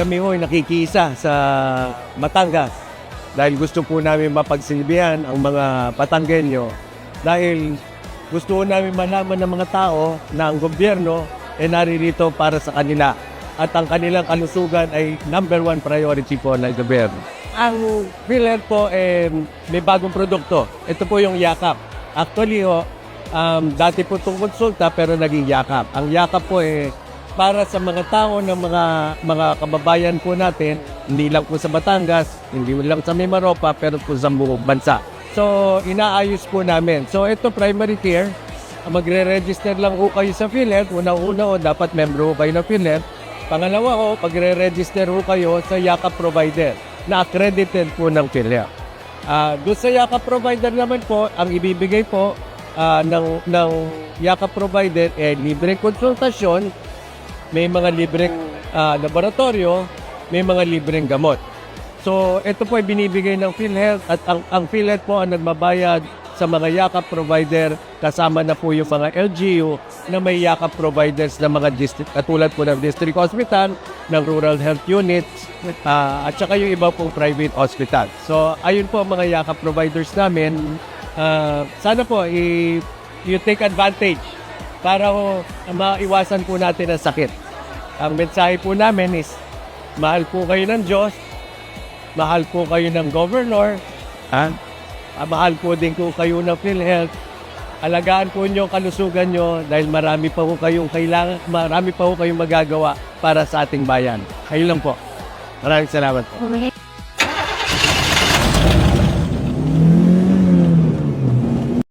kami ho'y nakikisa sa Batangas dahil gusto po namin mapagsilbihan ang mga Batanggenyo dahil gusto namin malaman ng mga tao na ang gobyerno ay naririto para sa kanila at ang kanilang kalusugan ay #1 priority po ng gobyerno. Ang PhilHealth po may bagong produkto. Ito po yung Yakap. Actually dati po itong konsulta pero naging Yakap. Ang Yakap po para sa mga tao ng mga kababayan po natin, hindi lang po sa Batangas, hindi lang sa Mimaropa, pero po sa buong bansa. So, inaayos po namin. So, ito primary care. Magre-register lang po kayo sa PhilHealth. Una-una dapat membro kayo ng PhilHealth. Pangalawa magre-register po kayo sa Yakap provider na accredited po ng PhilHealth. Doon sa Yakap provider naman po, ang ibibigay po ng Yakap provider libreng konsultasyon, may mga libreng laboratorio, may mga libreng gamot. So, ito po ay binibigay ng PhilHealth at ang PhilHealth po ang nagbabayad sa mga Yakap provider kasama na po yung mga LGU na may Yakap providers na mga district, katulad po ng district hospital, ng rural health units, at saka yung iba pong private hospital. So, ayun po ang mga Yakap providers namin. Sana po you take advantage para maiwasan po natin ang sakit. Ang mensahe po namin is mahal po kayo ng Diyos, mahal po kayo ng governor, mahal po din po kayo ng PhilHealth. Alagaan po niyo ang kalusugan niyo dahil marami pa po kayong magagawa para sa ating bayan. Ayun lang po. Maraming salamat po.